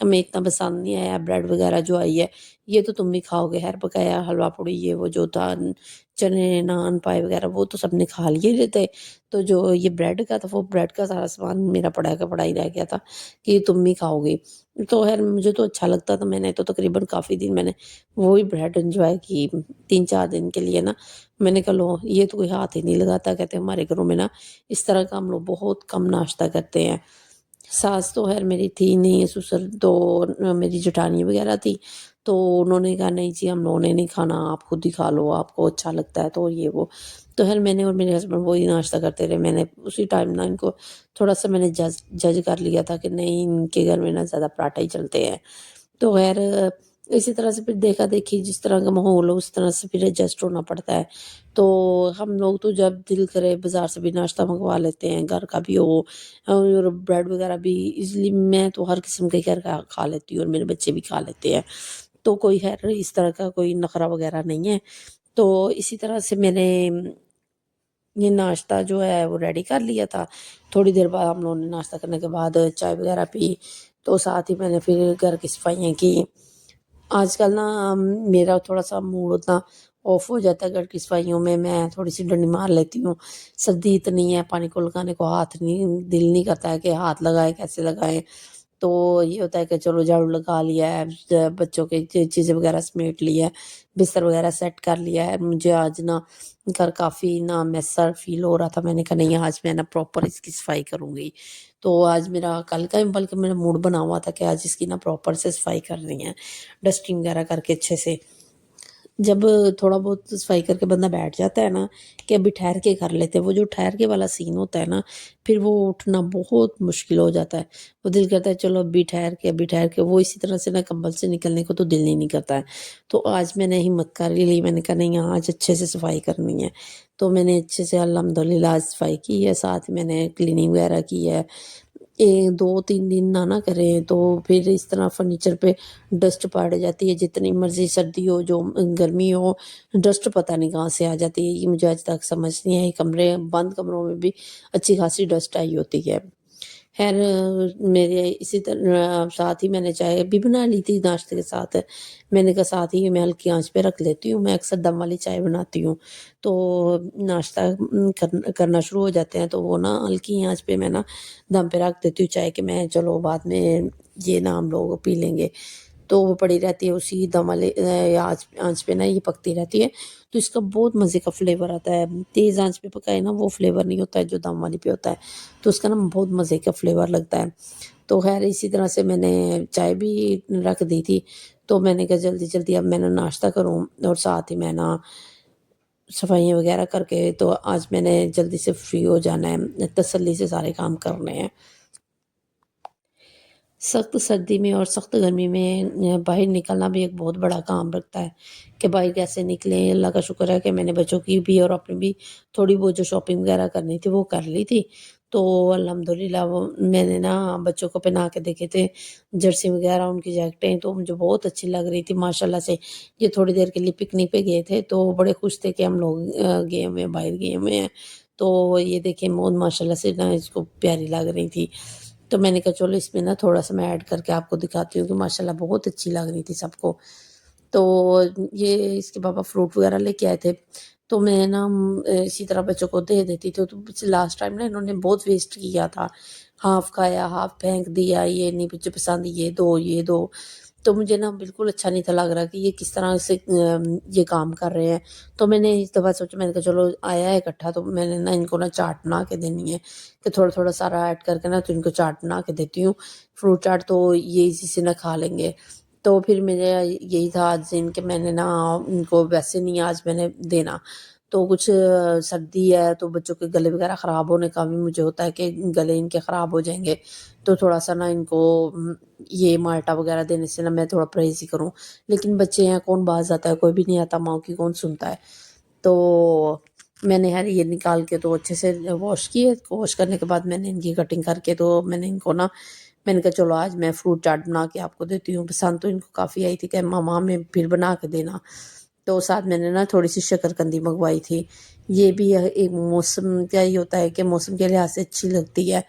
ہمیں اتنا پسند نہیں آیا بریڈ وغیرہ جو آئی ہے، یہ تو تم بھی کھاؤ گے، خیر بقایا حلوہ پوڑی یہ وہ جو تھا، چنے نان پائے وغیرہ وہ تو سب نے کھا لیے لیتے، تو جو یہ بریڈ کا تھا وہ بریڈ کا سارا سامان میرا پڑا کا پڑا ہی رہ گیا تھا کہ یہ تم بھی کھاؤ گی۔ تو خیر مجھے تو اچھا لگتا تھا، میں نے تو تقریباً کافی دن میں نے وہی بریڈ انجوائے کی 3 4 دن کے لیے نا۔ میں نے کہا لو یہ تو کوئی ہاتھ ہی نہیں لگاتا، کہتے ہمارے گھروں میں نا اس طرح کا ہم لوگ بہت کم ناشتہ کرتے ہیں۔ ساس تو خیر میری تھی نہیں، سسر تو میری جٹھانی وغیرہ تھی، تو انہوں نے کہا نہیں جی ہم لوگوں نے نہیں کھانا، آپ خود ہی کھا لو، آپ کو اچھا لگتا ہے تو یہ وہ۔ تو خیر میں نے اور میرے ہسبینڈ وہی ناشتہ کرتے رہے۔ میں نے اسی ٹائم نا ان کو تھوڑا سا میں نے جج کر لیا تھا کہ نہیں ان کے گھر میں نا زیادہ پراٹھا ہی چلتے ہیں۔ تو خیر اسی طرح سے پھر دیکھا دیکھی جس طرح کا ماحول ہو اس طرح سے پھر ایڈجسٹ ہونا پڑتا ہے۔ تو ہم لوگ تو جب دل کرے بازار سے بھی ناشتہ منگوا لیتے ہیں، گھر کا بھی ہو اور بریڈ وغیرہ بھی ایزلی میں تو ہر قسم کے گھر کا کھا لیتی ہوں اور میرے بچے بھی کھا لیتے ہیں، تو کوئی خیر اس طرح کا کوئی نخرہ وغیرہ نہیں ہے۔ تو اسی طرح سے میں نے یہ ناشتہ جو ہے وہ ریڈی کر لیا تھا۔ تھوڑی دیر بعد ہم لوگوں نے ناشتہ کرنے کے بعد چائے وغیرہ پی، تو ساتھ ہی میں نے پھر گھر کی صفائیاں کی۔ آج کل نا میرا تھوڑا سا موڈ اتنا آف ہو جاتا ہے گھر کی صفائیوں میں تھوڑی سی ڈنڈی مار لیتی ہوں۔ سردی اتنی ہے، پانی کو لگانے کو ہاتھ نہیں، دل نہیں کرتا ہے کہ ہاتھ لگائے کیسے لگائیں، تو یہ ہوتا ہے کہ چلو جھاڑو لگا لیا ہے، بچوں کے چیزیں وغیرہ سمیٹ لی ہے، بستر وغیرہ سیٹ کر لیا ہے۔ مجھے آج نا گھر کافی نا میسر فیل ہو رہا تھا، میں نے کہا نہیں آج میں نا پراپر اس کی صفائی کروں گی۔ تو آج میرا کل کا بلکہ میرا موڈ بنا ہوا تھا کہ آج اس کی نا پراپر سے صفائی کرنی ہے، ڈسٹنگ وغیرہ کر کے اچھے سے۔ جب تھوڑا بہت صفائی کر کے بندہ بیٹھ جاتا ہے نا کہ ابھی ٹھہر کے کر لیتے، وہ جو ٹھہر کے والا سین ہوتا ہے نا پھر وہ اٹھنا بہت مشکل ہو جاتا ہے۔ وہ دل کرتا ہے چلو ابھی ٹھہر کے وہ اسی طرح سے نا کمبل سے نکلنے کو تو دل نہیں کرتا ہے۔ تو آج میں نے ہمت کر لی، میں نے کہا نہیں آج اچھے سے صفائی کرنی ہے، تو میں نے اچھے سے الحمدللہ آج صفائی کی ہے، ساتھ میں نے کلیننگ وغیرہ کی ہے۔ 2 3 دن نہ کریں تو پھر اس طرح فرنیچر پہ ڈسٹ پڑ جاتی ہے، جتنی مرضی سردی ہو جو گرمی ہو ڈسٹ پتہ نہیں کہاں سے آ جاتی ہے، یہ مجھے آج تک سمجھ نہیں آئی۔ بند کمروں میں بھی اچھی خاصی ڈسٹ آئی ہوتی ہے۔ خیر میرے اسی طرح ساتھ ہی میں نے چائے بھی بنا لی تھی ناشتے کے ساتھ، میں نے کہا ساتھ ہی میں ہلکی آنچ پہ رکھ لیتی ہوں، میں اکثر دم والی چائے بناتی ہوں، تو ناشتہ کرنا شروع ہو جاتے ہیں تو وہ نا ہلکی آنچ پہ میں نا دم پہ رکھ دیتی ہوں چائے کہ میں چلو بعد میں یہ نا ہم لوگ پی لیں گے، تو وہ پڑی رہتی ہے اسی دم والے آنچ پہ نا یہ پکتی رہتی ہے، تو اس کا بہت مزے کا فلیور آتا ہے۔ تیز آنچ پہ پکائے نا وہ فلیور نہیں ہوتا ہے جو دم والی پہ ہوتا ہے، تو اس کا نا بہت مزے کا فلیور لگتا ہے۔ تو خیر اسی طرح سے میں نے چائے بھی رکھ دی تھی، تو میں نے کہا جلدی جلدی اب میں نے ناشتہ کروں اور ساتھ ہی میں نا صفائیاں وغیرہ کر کے، تو آج میں نے جلدی سے فری ہو جانا ہے، تسلی سے سارے کام کرنے ہیں۔ سخت سردی میں اور سخت گرمی میں باہر نکلنا بھی ایک بہت بڑا کام رکھتا ہے کہ باہر کیسے نکلیں۔ اللہ کا شکر ہے کہ میں نے بچوں کی بھی اور اپنی بھی تھوڑی بہت جو شاپنگ وغیرہ کرنی تھی وہ کر لی تھی، تو الحمدللہ وہ میں نے نا بچوں کو پہنا کے دیکھے تھے جرسی وغیرہ ان کی جیکٹیں، تو مجھے بہت اچھی لگ رہی تھی ماشاءاللہ سے۔ یہ تھوڑی دیر کے لیے پکنک پہ گئے تھے تو بڑے خوش تھے کہ ہم لوگ گئے ہوئے ہیں، باہر گئے ہوئے ہیں، تو یہ دیکھیں بہت ماشاءاللہ سے نا اس کو پیاری لگ رہی تھی، تو میں نے کہا چلو اس میں نا تھوڑا سا میں ایڈ کر کے آپ کو دکھاتی ہوں کہ ماشاءاللہ بہت اچھی لگ رہی تھی سب کو۔ تو یہ اس کے پاپا فروٹ وغیرہ لے کے آئے تھے، تو میں نا اسی طرح بچوں کو دے دیتی تھی، تو لاسٹ ٹائم نا انہوں نے بہت ویسٹ کیا تھا، ہاف کھایا ہاف پھینک دیا، یہ نہیں مجھے پسند یہ دو یہ دو، تو مجھے نا بالکل اچھا نہیں تھا لگ رہا کہ یہ کس طرح سے یہ کام کر رہے ہیں، تو میں نے اس دفعہ سوچا، میں نے کہا چلو آیا ہے اکٹھا تو میں نے نا ان کو نا چاٹ بنا کے دینی ہے کہ تھوڑا تھوڑا سارا ایڈ کر کے نا تو ان کو چاٹ بنا کے دیتی ہوں، فروٹ چاٹ تو یہ اسی سے نہ کھا لیں گے۔ تو پھر میرے یہی تھا آج دن کہ میں نے نا ان کو ویسے نہیں آج میں نے دینا، تو کچھ سردی ہے تو بچوں کے گلے وغیرہ خراب ہونے کا بھی مجھے ہوتا ہے کہ گلے ان کے خراب ہو جائیں گے، تو تھوڑا سا نا ان کو یہ مالٹا وغیرہ دینے سے نا میں تھوڑا پرہیز ہی کروں، لیکن بچے ہیں کون باز آتا ہے، کوئی بھی نہیں آتا، ماں کی کون سنتا ہے۔ تو میں نے یہ نکال کے تو اچھے سے واش کیے، واش کرنے کے بعد میں نے ان کی کٹنگ کر کے تو میں نے ان کو نا میں نے کہا چلو آج میں فروٹ چاٹ بنا کے آپ کو دیتی ہوں، پسند تو ان کو کافی آئی تھی کہ ماما میں پھر بنا کے دینا، تو ساتھ میں نے نا تھوڑی سی شکر قندی منگوائی تھی، یہ بھی ایک موسم کا ہی ہوتا ہے کہ موسم کے لحاظ سے اچھی لگتی ہے،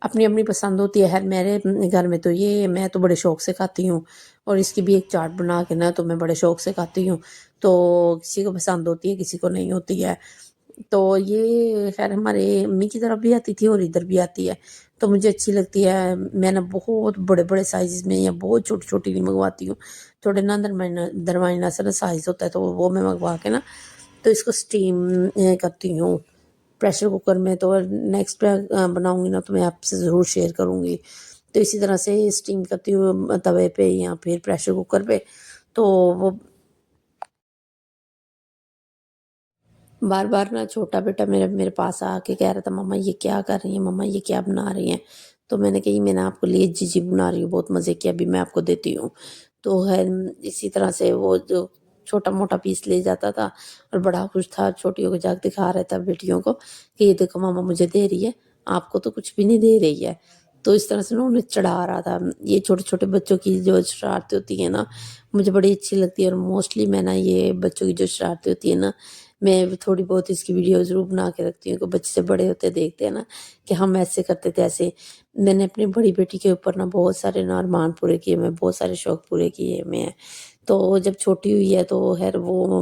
اپنی اپنی پسند ہوتی ہے. میرے گھر میں تو یہ میں تو بڑے شوق سے کھاتی ہوں، اور اس کی بھی ایک چاٹ بنا کے نا تو میں بڑے شوق سے کھاتی ہوں. تو کسی کو پسند ہوتی ہے، کسی کو نہیں ہوتی ہے. تو یہ خیر ہمارے امی کی طرف بھی آتی تھی اور ادھر بھی آتی ہے، تو مجھے اچھی لگتی ہے. میں نا بہت بڑے بڑے سائز میں یا بہت چھوٹی چھوٹی نہیں منگواتی ہوں، تھوڑے نا درمیانہ سا سائز ہوتا ہے تو وہ میں منگوا کے نا تو اس کو اسٹیم کرتی ہوں پریشر کوکر میں. تو نیکسٹ بناؤں گی نا تو میں آپ سے ضرور شیئر کروں گی. تو اسی طرح سے اسٹیم کرتی ہوں توے پہ یا پھر پریشر کوکر پہ. تو وہ بار بار نا چھوٹا بیٹا میرے پاس آ کے کہہ رہا تھا مما یہ کیا کر رہی ہیں، مما یہ کیا بنا رہی ہیں. تو میں نے کہی میں نے آپ کو لیے جی بنا رہی ہوں، بہت مزے کی، ابھی میں آپ کو دیتی ہوں. تو ہے اسی طرح سے وہ جو چھوٹا موٹا پیس لے جاتا تھا اور بڑا خوش تھا، چھوٹیوں کو جا کے دکھا رہا تھا بیٹیوں کو کہ یہ دیکھو ماما مجھے دے رہی ہے، آپ کو تو کچھ بھی نہیں دے رہی ہے. تو اس طرح سے نا انہیں چڑھا رہا تھا. یہ چھوٹے چھوٹے بچوں کی جو شرارتیں ہوتی ہیں نا مجھے بڑی اچھی لگتی ہے، اور موسٹلی میں نا یہ بچوں کی جو شرارتیں ہوتی ہیں نا میں تھوڑی بہت اس کی ویڈیو ضرور بنا کے رکھتی ہوں کہ بچے سے بڑے ہوتے دیکھتے ہیں نا کہ ہم ایسے کرتے تھے ایسے. میں نے اپنی بڑی بیٹی کے اوپر نا بہت سارے نا ارمان پورے کیے، میں بہت سارے شوق پورے کیے میں. تو جب چھوٹی ہوئی ہے تو خیر وہ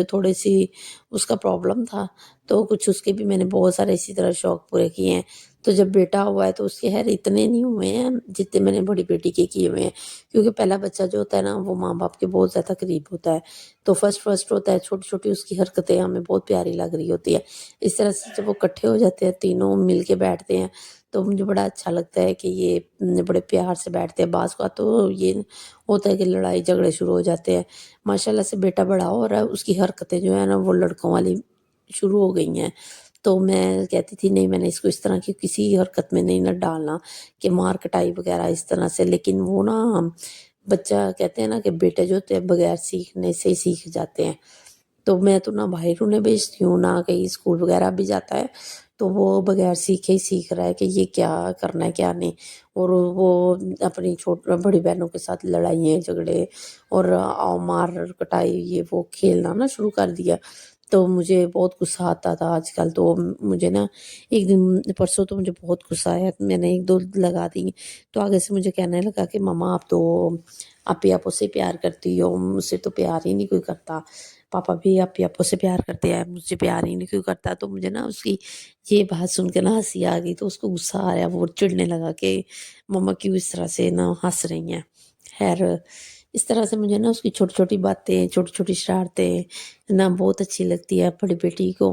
تھوڑی سی اس کا پرابلم تھا، تو کچھ اس کے بھی میں نے بہت سارے اسی طرح شوق پورے کیے ہیں. تو جب بیٹا ہوا ہے تو اس کے خیر اتنے نہیں ہوئے ہیں جتنے میں نے بڑی بیٹی کے کیے ہوئے ہیں، کیونکہ پہلا بچہ جو ہوتا ہے نا وہ ماں باپ کے بہت زیادہ قریب ہوتا ہے. تو فرسٹ ہوتا ہے، چھوٹی چھوٹی اس کی حرکتیں ہمیں بہت پیاری لگ رہی ہوتی ہے. اس طرح سے جب وہ اکٹھے ہو جاتے ہیں تینوں مل کے بیٹھتے ہیں تو مجھے بڑا اچھا لگتا ہے کہ یہ بڑے پیار سے بیٹھتے ہیں. بعض کا تو یہ ہوتا ہے کہ لڑائی جھگڑے شروع ہو جاتے ہیں. ماشاءاللہ سے بیٹا بڑا ہو رہا ہے، اس کی حرکتیں جو ہے نا وہ لڑکوں والی شروع ہو گئی ہیں. تو میں کہتی تھی نہیں میں نے اس کو اس طرح کی کسی حرکت میں نہیں نہ ڈالنا کہ مار کٹائی وغیرہ اس طرح سے. لیکن وہ نا بچہ کہتے ہیں نا کہ بیٹے جو ہوتے ہیں بغیر سیکھنے سے ہی سیکھ جاتے ہیں. تو میں تو نہ باہر انہیں بھیجتی ہوں نہ کہیں اسکول وغیرہ بھی جاتا ہے، تو وہ بغیر سیکھے ہی سیکھ رہا ہے کہ یہ کیا کرنا ہے کیا نہیں. اور وہ اپنی بڑی بہنوں کے ساتھ لڑائیاں جھگڑے اور مار کٹائی یہ وہ کھیلنا نا شروع کر دیا. تو مجھے بہت غصہ آتا تھا. آج کل تو مجھے نا ایک دن پرسوں تو مجھے بہت غصہ آیا، میں نے ایک دو لگا دی تو آگے سے مجھے کہنے لگا کہ ماما آپ تو اپی آپو سے پیار کرتی ہو، مجھ سے تو پیار ہی نہیں کوئی کرتا، پاپا بھی اپی آپو سے پیار کرتے ہیں، مجھ سے پیار ہی نہیں کوئی کرتا. تو مجھے نا اس کی یہ بات سن کے نا ہنسی آ گئی، تو اس کو غصہ آیا، وہ چڑھنے لگا کہ مما کیوں اس طرح سے نا ہنس رہی ہیں. خیر اس طرح سے مجھے نا اس کی چھوٹی چھوٹی باتیں چھوٹی چھوٹی شرارتیں نا بہت اچھی لگتی ہے. بڑی بیٹی کو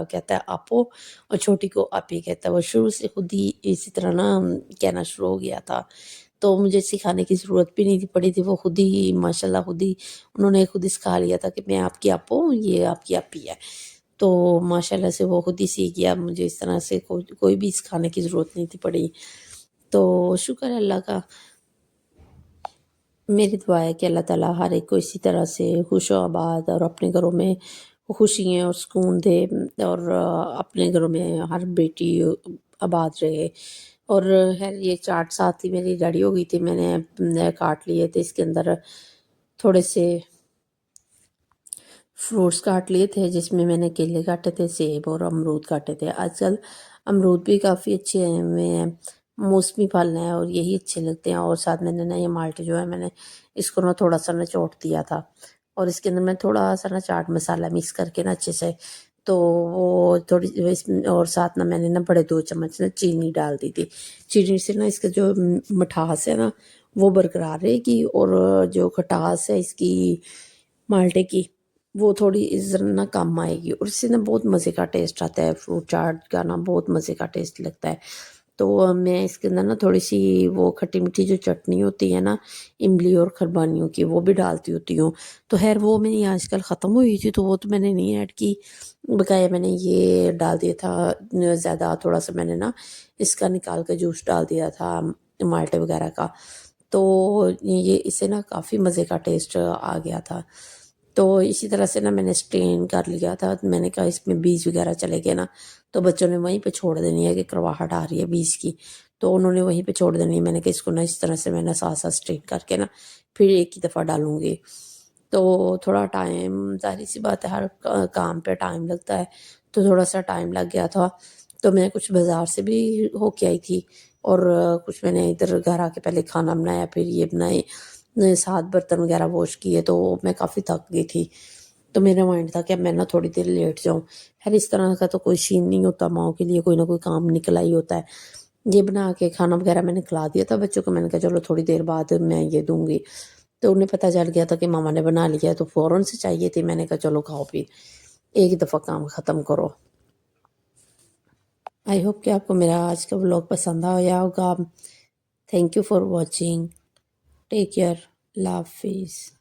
کہتا ہے آپو اور چھوٹی کو آپی کہتا ہے. وہ شروع سے خود ہی اسی طرح نا کہنا شروع ہو گیا تھا، تو مجھے سکھانے کی ضرورت بھی نہیں پڑی تھی. وہ خود ہی ماشاءاللہ خود ہی انہوں نے خود ہی سکھا لیا تھا کہ میں آپ کی آپو ہوں، یہ آپ کی آپی ہے. تو ماشاءاللہ سے وہ خود ہی سیکھ گیا، مجھے اس طرح سے کوئی بھی سکھانے کی ضرورت نہیں تھی پڑی. تو شکر ہے اللہ کا. میری دعا ہے کہ اللہ تعالیٰ ہر ایک کو اسی طرح سے خوش و آباد اور اپنے گھروں میں خوشیاں اور سکون دے، اور اپنے گھروں میں ہر بیٹی آباد رہے. اور خیر یہ چاٹ ساتھ ہی میری ریڈی ہو گئی تھی، میں نے کاٹ لیے تھے. اس کے اندر تھوڑے سے فروٹس کاٹ لیے تھے، جس میں نے کیلے کاٹے تھے، سیب اور امرود کاٹے تھے. آج کل امرود بھی کافی اچھے ہوئے ہیں، موسمی پھل ہیں اور یہی اچھے لگتے ہیں. اور ساتھ میں نے نا یہ مالٹے جو ہے میں نے اس کو نا تھوڑا سا نچوڑ دیا تھا، اور اس کے اندر میں تھوڑا سا نا چاٹ مسالہ مکس کر کے نا اچھے سے، تو وہ تھوڑی اور ساتھ نا میں نے نا بڑے 2 چمچ نا چینی ڈال دی تھی. چینی سے نا اس کا جو مٹھاس ہے نا وہ برقرار رہے گی، اور جو کھٹاس ہے اس کی مالٹے کی وہ تھوڑی نا کم آئے گی، اور اس سے نا بہت مزے کا ٹیسٹ آتا ہے. فروٹ چاٹ کا نا بہت مزے کا ٹیسٹ لگتا ہے. تو میں اس کے اندر نا تھوڑی سی وہ کھٹی میٹھی جو چٹنی ہوتی ہے نا املی اور خربانیوں کی وہ بھی ڈالتی ہوتی ہوں. تو خیر وہ میری آج کل ختم ہوئی تھی تو وہ تو میں نے نہیں ایڈ کی، بقایا میں نے یہ ڈال دیا تھا زیادہ. تھوڑا سا میں نے نا اس کا نکال کے جوس ڈال دیا تھا مالٹے وغیرہ کا، تو یہ اسے نا کافی مزے کا ٹیسٹ آ گیا تھا. تو اسی طرح سے نا میں نے اسٹین کر لیا تھا. میں نے کہا اس میں بیج وغیرہ چلے گئے نا تو بچوں نے وہیں پہ چھوڑ دینی ہے کہ کرواہٹ آ رہی ہے بیج کی، تو انہوں نے وہیں پہ چھوڑ دینی ہے. میں نے کہا اس کو نا اس طرح سے میں نے ساتھ ساتھ اسٹین کر کے نا پھر ایک ہی دفعہ ڈالوں گی. تو تھوڑا ٹائم، ظاہر سی بات ہے ہر کام پہ ٹائم لگتا ہے، تو تھوڑا سا ٹائم لگ گیا تھا. تو میں کچھ بازار سے بھی ہو کے آئی تھی، اور کچھ میں نے ادھر گھر آ کے پہلے کھانا بنایا، پھر یہ بنائے، 7 برتن وغیرہ واش کیے، تو میں کافی تھک گئی تھی۔ تو میرا مائنڈ تھا کہ اب میں نا تھوڑی دیر لیٹ جاؤں۔ خیر اس طرح کا تو کوئی سین نہیں ہوتا، ماؤں کے لیے کوئی نہ کوئی کام نکلا ہی ہوتا ہے۔ یہ بنا کے کھانا وغیرہ میں نے کھلا دیا تھا بچوں کو، میں نے کہا چلو تھوڑی دیر بعد میں یہ دوں گی، تو انہیں پتہ چل گیا تھا کہ ماما نے بنا لیا، تو فوراً سے چاہیے تھی۔ میں نے کہا چلو کھاؤ پھر ایک دفعہ کام ختم کرو۔ آئی ہوپ کہ آپ کو میرا آج کا ولاگ پسند آیا ہوگا۔ Thank you for watching, take care, اللہ حافظ۔